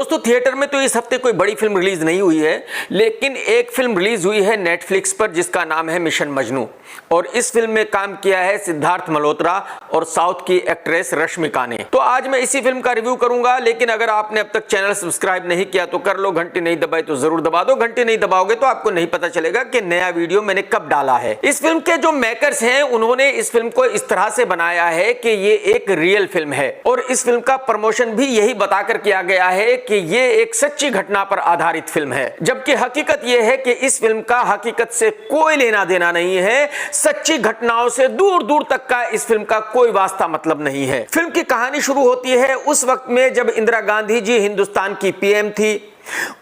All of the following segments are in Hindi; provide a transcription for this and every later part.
दोस्तों थिएटर में तो इस हफ्ते कोई बड़ी फिल्म रिलीज नहीं हुई है, लेकिन एक फिल्म रिलीज हुई है नेटफ्लिक्स पर जिसका नाम है मिशन मजनू। और इस फिल्म में काम किया है सिद्धार्थ मल्होत्रा और साउथ की एक्ट्रेस रश्मिका ने। तो आज मैं इसी फिल्म का रिव्यू करूंगा, लेकिन अगर आपने अब तक चैनल सब्सक्राइब नहीं किया तो कर लो, घंटी नहीं दबाई तो जरूर दबा दो। घंटी नहीं दबाओगे तो आपको नहीं पता चलेगा कि नया वीडियो मैंने कब डाला है। इस फिल्म के जो मेकर्स हैं उन्होंने इस फिल्म को इस तरह से बनाया है कि ये एक रियल फिल्म है और इस फिल्म का प्रमोशन भी यही बताकर किया गया है कि ये एक सच्ची घटना पर आधारित फिल्म है, जबकि हकीकत ये है कि इस फिल्म का हकीकत से कोई लेना देना नहीं है। सच्ची घटनाओं से दूर दूर तक का इस फिल्म का कोई वास्ता मतलब नहीं है। फिल्म की कहानी शुरू होती है उस वक्त में जब इंदिरा गांधी जी हिंदुस्तान की पीएम थी।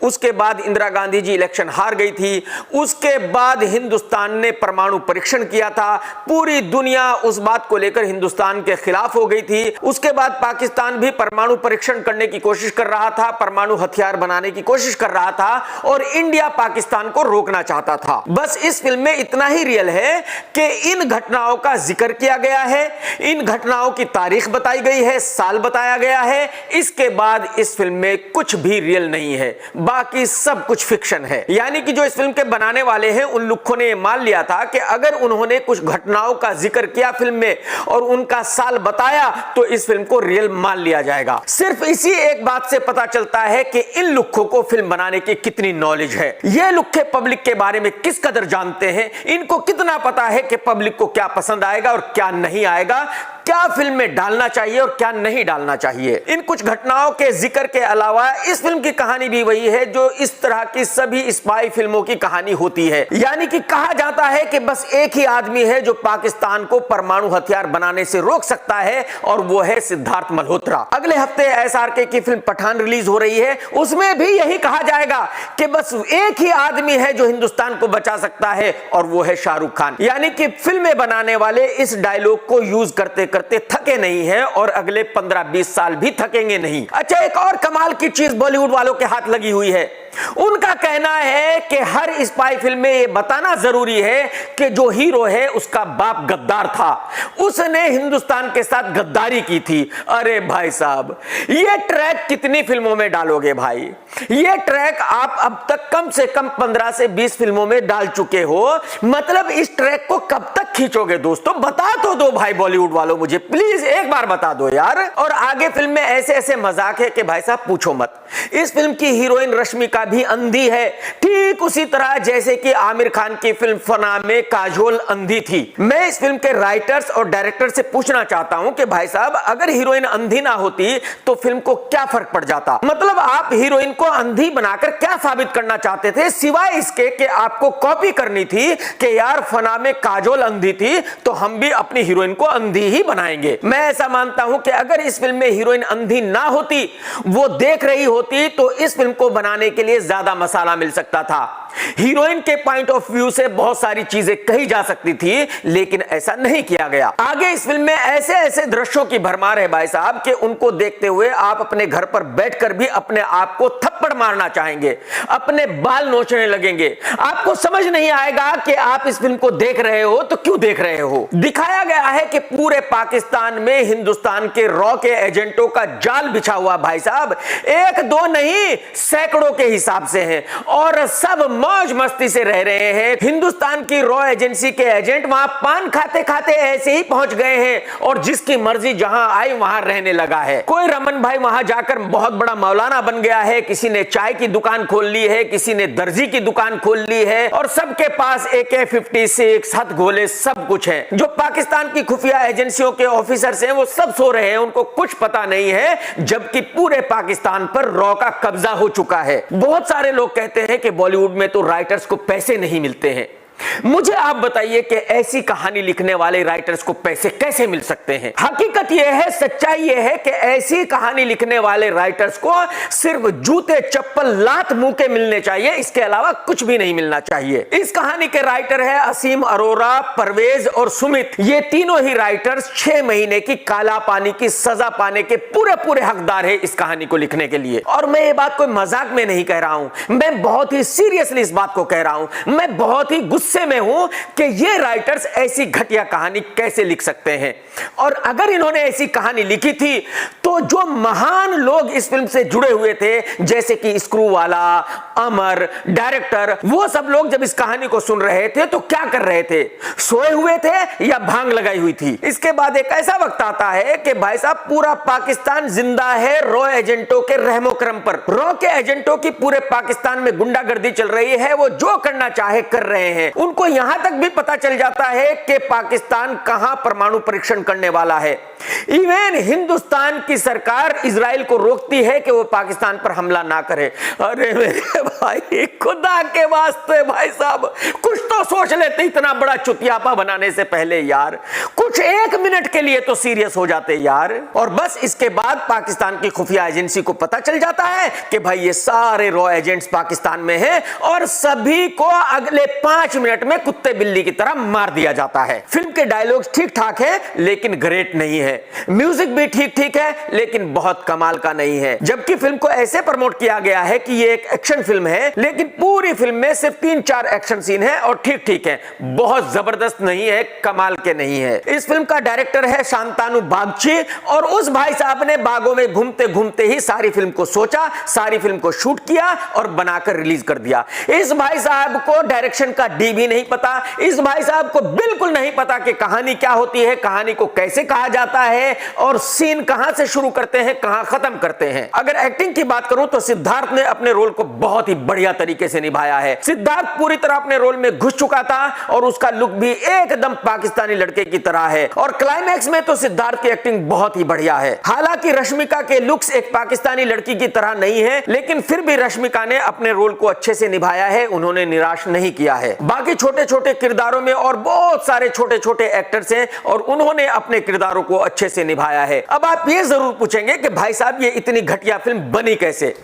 उसके बाद इंदिरा गांधी जी इलेक्शन हार गई थी। उसके बाद हिंदुस्तान ने परमाणु परीक्षण किया था। पूरी दुनिया उस बात को लेकर हिंदुस्तान के खिलाफ हो गई थी। उसके बाद पाकिस्तान भी परमाणु परीक्षण करने की कोशिश कर रहा था, परमाणु हथियार बनाने की कोशिश कर रहा था और इंडिया पाकिस्तान को रोकना चाहता था। बस इस फिल्म में इतना ही रियल है कि इन घटनाओं का जिक्र किया गया है, इन घटनाओं की तारीख बताई गई है, साल बताया गया है। इसके बाद इस फिल्म में कुछ भी रियल नहीं है, बाकी सब कुछ फिक्शन है। यानी कि जो इस फिल्म के बनाने वाले हैं उन लोगों ने मान लिया था कि अगर उन्होंने कुछ घटनाओं का जिक्र किया फिल्म में और उनका साल बताया तो इस फिल्म को रियल मान लिया जाएगा। सिर्फ इसी एक बात से पता चलता है कि इन लुक्खों को फिल्म बनाने की कितनी नॉलेज है। ये लुक्खे पब्लिक के बारे में किस कदर जानते हैं, इनको कितना पता है कि पब्लिक को क्या पसंद आएगा और क्या नहीं आएगा, क्या फिल्म में डालना चाहिए और क्या नहीं डालना चाहिए। इन कुछ घटनाओं के जिक्र के अलावा इस फिल्म की कहानी भी वही है जो इस तरह की सभी स्पाई फिल्मों की कहानी होती है। यानी कि कहा जाता है कि बस एक ही आदमी है जो पाकिस्तान को परमाणु हथियार बनाने से रोक सकता है और वो है सिद्धार्थ मल्होत्रा। अगले हफ्ते एसआरके की फिल्म पठान रिलीज हो रही है, उसमें भी यही कहा जाएगा कि बस एक ही आदमी है जो हिंदुस्तान को बचा सकता है और वो है शाहरुख खान। यानी कि फिल्में बनाने वाले इस डायलॉग को यूज करते करते थके नहीं हैं और अगले 15-20 साल भी थकेंगे नहीं। अच्छा, एक और कमाल की चीज बॉलीवुड वालों के हाथ लगी हुई है। उनका कहना है कि हर स्पाई फिल्म में यह बताना जरूरी है कि जो हीरो है उसका बाप गद्दार था, उसने हिंदुस्तान के साथ गद्दारी की थी। अरे भाई साहब, यह ट्रैक कितनी फिल्मों में डालोगे भाई? यह ट्रैक आप अब तक कम से कम 15 से 20 फिल्मों में डाल चुके हो। मतलब इस ट्रैक को कब तक खींचोगे दोस्तों? बता तो दो भाई बॉलीवुड वालों, मुझे प्लीज एक बार बता दो यार। और आगे फिल्म में ऐसे ऐसे मजाक है कि भाई साहब पूछो मत। इस फिल्म की हीरोइन रश्मिका भी अंधी है, ठीक उसी तरह जैसे कि आमिर खान की फिल्म फना में काजोल अंधी थी। मैं इस फिल्म के राइटर्स और डायरेक्टर से पूछना चाहता हूं कि भाई साहब अगर हीरोइन अंधी ना होती तो फिल्म को क्या फर्क पड़ जाता? मतलब आप हीरोइन को अंधी बनाकर क्या साबित करना चाहते थे, सिवाय इसके कि आपको कॉपी करनी थी कि यार फना में काजोल अंधी थी तो हम भी अपनी हीरोइन को अंधी ही बनाएंगे। मैं ऐसा मानता हूं कि अगर इस फिल्म में हीरोइन अंधी ना होती, वो देख रही होती, तो इस फिल्म को बनाने के लिए ज्यादा मसाला मिल सकता था। हीरोइन के पॉइंट ऑफ व्यू से बहुत सारी चीजें कही जा सकती थी, लेकिन ऐसा नहीं किया गया। आगे इस फिल्म में ऐसे ऐसे दृश्यों की भरमार है भाई साहब कि उनको देखते हुए आप अपने घर पर बैठकर भी अपने आप को थप्पड़ मारना चाहेंगे, अपने बाल नोचने लगेंगे। आपको समझ नहीं आएगा कि आप इस फिल्म को देख रहे हो तो क्यों देख रहे हो। दिखाया गया है कि पूरे पाकिस्तान में हिंदुस्तान के रॉ के एजेंटों का जाल बिछा हुआ भाई साहब, एक दो नहीं सैकड़ों के हिसाब से है और सब मौज मस्ती से रह रहे हैं। हिंदुस्तान की रॉ एजेंसी के एजेंट वहां पान खाते खाते ऐसे ही पहुंच गए हैं और जिसकी मर्जी जहां आई वहां रहने लगा है। कोई रमन भाई वहां जाकर बहुत बड़ा मौलाना बन गया है, किसी ने चाय की दुकान खोल ली है, किसी ने दर्जी की दुकान खोल ली है और सबके पास AK-56 हथगोले सब कुछ है। जो पाकिस्तान की खुफिया एजेंसियों के ऑफिसर्स हैं वो सब सो रहे हैं, उनको कुछ पता नहीं है, जबकि पूरे पाकिस्तान पर रॉ का कब्जा हो चुका है। बहुत सारे लोग कहते हैं कि बॉलीवुड में तो राइटर्स को पैसे नहीं मिलते हैं। मुझे आप बताइए कि ऐसी कहानी लिखने वाले राइटर्स को पैसे कैसे मिल सकते हैं? हकीकत यह है, सच्चाई यह है कि ऐसी कहानी लिखने वाले राइटर्स को सिर्फ जूते चप्पल लात मुंह के मिलने चाहिए, इसके अलावा कुछ भी नहीं मिलना चाहिए। इस कहानी के राइटर है असीम अरोरा, परवेज और सुमित। ये तीनों ही राइटर्स 6 महीने की काला पानी की सजा पाने के पूरे पूरे हकदार है इस कहानी को लिखने के लिए। और मैं ये बात कोई मजाक में नहीं कह रहा हूं, मैं बहुत ही सीरियसली इस बात को कह रहा हूं। मैं बहुत ही गुस्से में हूं कि ये राइटर्स ऐसी घटिया कहानी कैसे लिख सकते हैं। और अगर इन्होंने ऐसी कहानी लिखी थी तो जो महान लोग इस फिल्म से जुड़े हुए थे, जैसे कि स्क्रू वाला, अमर, डायरेक्टर, वो सब लोग जब इस कहानी को सुन रहे थे तो क्या कर रहे थे? सोए हुए थे या भांग लगाई हुई थी? इसके बाद एक ऐसा वक्त आता है कि भाई साहब पूरा पाकिस्तान जिंदा है रॉ एजेंटों के रहमो क्रम पर। रॉ के एजेंटों की पूरे पाकिस्तान में गुंडागर्दी चल रही है, वो जो करना चाहे कर रहे हैं। उनको यहां तक भी पता चल जाता है कि पाकिस्तान कहां परमाणु परीक्षण करने वाला है। इवन हिंदुस्तान की सरकार इजराइल को रोकती है कि वो पाकिस्तान पर हमला ना करे। अरे मेरे भाई, खुदा के वास्ते भाई साहब कुछ तो सोच लेते, इतना बड़ा चुतियापा बनाने से पहले यार कुछ एक मिनट के लिए तो सीरियस हो जाते यार। और बस इसके बाद पाकिस्तान की खुफिया एजेंसी को पता चल जाता है कि भाई ये सारे रॉ एजेंट्स पाकिस्तान में हैं और सभी को अगले 5 मिनट में कुत्ते बिल्ली की तरह मार दिया जाता है। फिल्म के डायलॉग्स ठीक ठाक है लेकिन ग्रेट नहीं है, म्यूजिक भी ठीक ठीक है लेकिन बहुत कमाल का नहीं है। जबकि फिल्म को ऐसे प्रमोट किया गया है कि ये एक एक्शन फिल्म है, लेकिन पूरी फिल्म में सिर्फ 3-4 एक्शन सीन है और ठीक ठीक है, बहुत जबरदस्त नहीं है, कमाल के नहीं है। इस फिल्म का डायरेक्टर है शांतानु बागची और उस भाई साहब ने बागों में घूमते घूमते ही सारी फिल्म को सोचा, सारी फिल्म को शूट किया और बनाकर रिलीज कर दिया। इस भाई साहब को डायरेक्शन का डी भी नहीं पता, इस भाई साहब को बिल्कुल नहीं पता कि कहानी क्या होती है, कहानी को कैसे कहा जाता है और सीन कहां से शुरू करते हैं, कहां खत्म करते हैं। अगर एक्टिंग की बात करूं तो सिद्धार्थ ने अपने रोल को बहुत ही बढ़िया तरीके से निभाया है। सिद्धार्थ पूरी तरह अपने रोल में घुस चुका था और उसका लुक भी एकदम पाकिस्तानी लड़के की तरह है और क्लाइमैक्स में तो सिद्धार्थ की एक्टिंग बहुत ही बढ़िया है। हालांकि रश्मिका के लुक्स एक पाकिस्तानी लड़की की तरह नहीं है, लेकिन फिर भी रश्मिका ने अपने रोल को अच्छे से निभाया है, उन्होंने निराश नहीं किया है। बाकी छोटे छोटे किरदारों में और बहुत सारे छोटे छोटे एक्टर्स हैं और उन्होंने अपने किरदारों को अच्छे से निभाया है। अब आप ये जरूर पूछेंगे कि भाई साहब ये इतनी घटिया फिल्म बनी कैसे?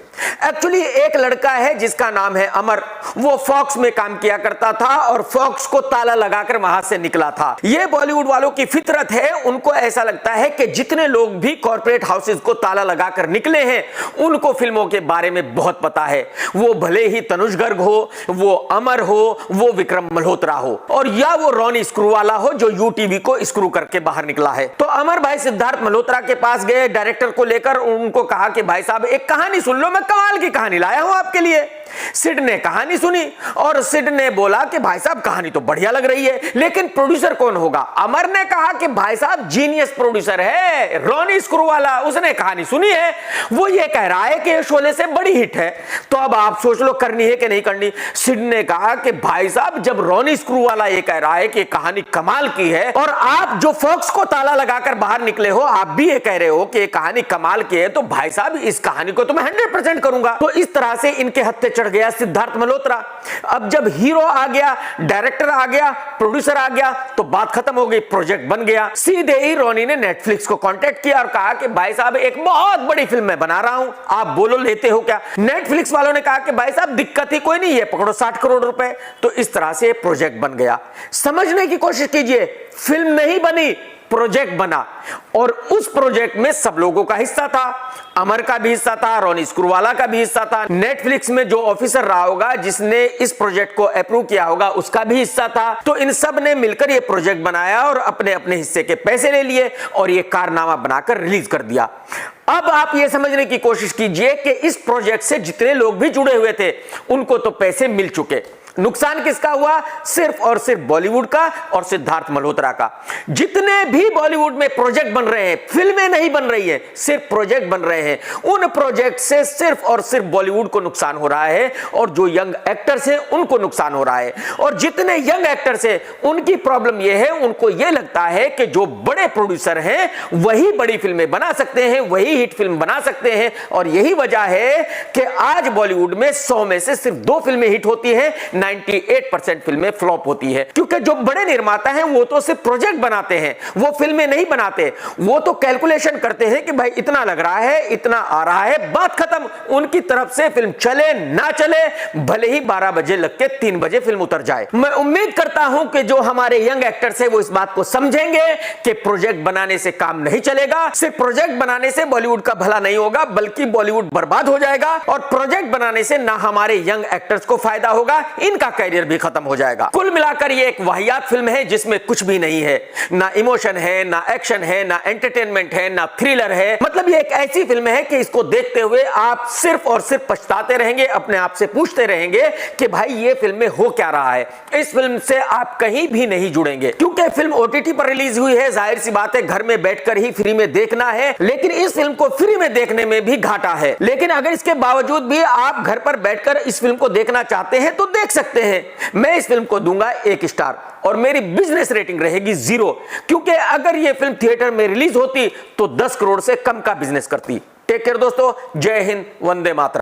एक्चुअली एक लड़का है जिसका नाम है अमर, वो फॉक्स में काम किया करता था और फॉक्स को ताला लगाकर वहां से निकला था। ये बॉलीवुड वालों की फितरत है, उनको ऐसा लगता है कि जितने लोग भी कॉर्पोरेट हाउसेस को ताला लगाकर निकले हैं उनको फिल्मों के बारे में बहुत पता है, वो भले ही तनुज गर्ग हो, वो अमर हो, वो विक्रम मल्होत्रा हो और या वो रॉनी स्क्रू वाला हो जो यूटीवी को स्क्रू करके बाहर निकला है। तो अमर भाई सिद्धार्थ मल्होत्रा के पास गए डायरेक्टर को लेकर, उनको कहा कि भाई साहब एक कहानी सुन लो, मैं कमाल की कहानी लाया हूं आपके लिए। सिड ने कहानी सुनी और सिड ने बोला कि भाई साहब कहानी तो बढ़िया लग रही है, लेकिन प्रोड्यूसर कौन होगा? अमर ने कहा कि भाई साहब जीनियस प्रोड्यूसर है रॉनी स्क्रू वाला, उसने कहानी सुनी है, वो ये कह रहा है कि शोले से बड़ी हिट है, तो अब आप सोच लो करनी है कि नहीं करनी। सिड ने कहा कि भाई साहब जब रॉनी स्क्रू वाला ये कह रहा है कि कहानी कमाल की है और आप जो फॉक्स को ताला लगाकर बाहर निकले हो आप भी ये कह रहे हो कि कहानी कमाल की है, तो भाई साहब इस कहानी को तो मैं 100% करूंगा। तो इस तरह से इनके हत्थे चढ़ गया सिद्धार्थ मल्होत्रा। अब जब हीरो आ गया, डायरेक्टर आ गया, प्रोड्यूसर आ गया, तो बात खत्म हो गई, प्रोजेक्ट बन गया। सीधे ही रोनी ने नेटफ्लिक्स को कांटेक्ट किया और कहा कि भाई साहब एक बहुत बड़ी फिल्म मैं बना रहा हूं, आप बोलो लेते हो क्या? नेटफ्लिक्स वालों ने कहा कि भाई साहब दिक्कत ही कोई नहीं है, पकड़ो 60 करोड़ रुपए। तो इस तरह से प्रोजेक्ट बन गया। समझने की कोशिश कीजिए, फिल्म नहीं बनी, प्रोजेक्ट बना और उस प्रोजेक्ट में सब लोगों का हिस्सा था। अमर का भी हिस्सा था, रॉनी स्क्रूवाला का भी हिस्सा था, नेटफ्लिक्स में जो ऑफिसर रहा होगा जिसने इस प्रोजेक्ट को अप्रूव किया होगा उसका भी हिस्सा था। तो इन सब ने मिलकर ये प्रोजेक्ट बनाया और अपने अपने हिस्से के पैसे ले लिए और ये कारनामा बनाकर रिलीज कर दिया। अब आप ये समझने की कोशिश कीजिए कि इस प्रोजेक्ट से जितने लोग भी जुड़े हुए थे उनको तो पैसे मिल चुके, नुकसान किसका हुआ? सिर्फ और सिर्फ बॉलीवुड का और सिद्धार्थ मल्होत्रा का। जितने भी बॉलीवुड में प्रोजेक्ट बन रहे हैं, फिल्में नहीं बन रही है, सिर्फ प्रोजेक्ट बन रहे हैं, उन प्रोजेक्ट से सिर्फ और सिर्फ बॉलीवुड को नुकसान हो रहा है और जो यंग एक्टर्स हैं उनको नुकसान हो रहा है। और जितने यंग एक्टर्स हैं उनकी प्रॉब्लम यह है, उनको यह लगता है कि जो बड़े प्रोड्यूसर हैं वही बड़ी फिल्में बना सकते हैं, वही हिट फिल्म बना सकते हैं। और यही वजह है कि आज बॉलीवुड में 100 में से सिर्फ 2 फिल्में हिट होती हैं, 98% फिल्में फ्लॉप होती है। क्योंकि जो बड़े निर्माता हैं वो तो सिर्फ प्रोजेक्ट बनाते हैं, वो फिल्में नहीं बनाते। वो तो कैलकुलेशन करते हैं कि भाई इतना लग रहा है, इतना आ रहा है, बात खत्म। उनकी तरफ से फिल्म चले ना चले, भले ही 12 बजे लग के 3 बजे फिल्म उतर जाए। मैं उम्मीद करता हूं कि जो हमारे यंग एक्टर्स हैं वो इस बात को समझेंगे कि प्रोजेक्ट बनाने से काम नहीं चलेगा। सिर्फ प्रोजेक्ट बनाने से बॉलीवुड का भला नहीं होगा, बल्कि बॉलीवुड बर्बाद हो जाएगा। और प्रोजेक्ट बनाने से ना हमारे यंग एक्टर्स को फायदा होगा, इन हीरोइन का कैरियर भी खत्म हो जाएगा। कुल मिलाकर ये एक वाहियात फिल्म है जिसमें कुछ भी नहीं है, ना इमोशन है, ना एक्शन है, ना एंटरटेनमेंट है, ना थ्रिलर है। मतलब ये एक ऐसी फिल्म है कि इसको देखते हुए आप सिर्फ और सिर्फ पछताते रहेंगे, अपने आप से पूछते रहेंगे कि भाई ये फिल्म में हो क्या रहा है। इस फिल्म से आप कहीं भी नहीं जुड़ेंगे क्योंकि फिल्म ओटीटी पर रिलीज हुई है, जाहिर सी बात है घर में बैठकर ही फ्री में देखना है, लेकिन इस फिल्म को फ्री में देखने में भी घाटा है। लेकिन अगर इसके बावजूद भी आप घर पर बैठकर इस फिल्म को देखना चाहते हैं तो देख सकते हैं। मैं इस फिल्म को दूंगा 1 स्टार और मेरी बिजनेस रेटिंग रहेगी 0, क्योंकि अगर यह फिल्म थिएटर में रिलीज होती तो 10 करोड़ से कम का बिजनेस करती। टेक केयर दोस्तों, जय हिंद, वंदे मातरम।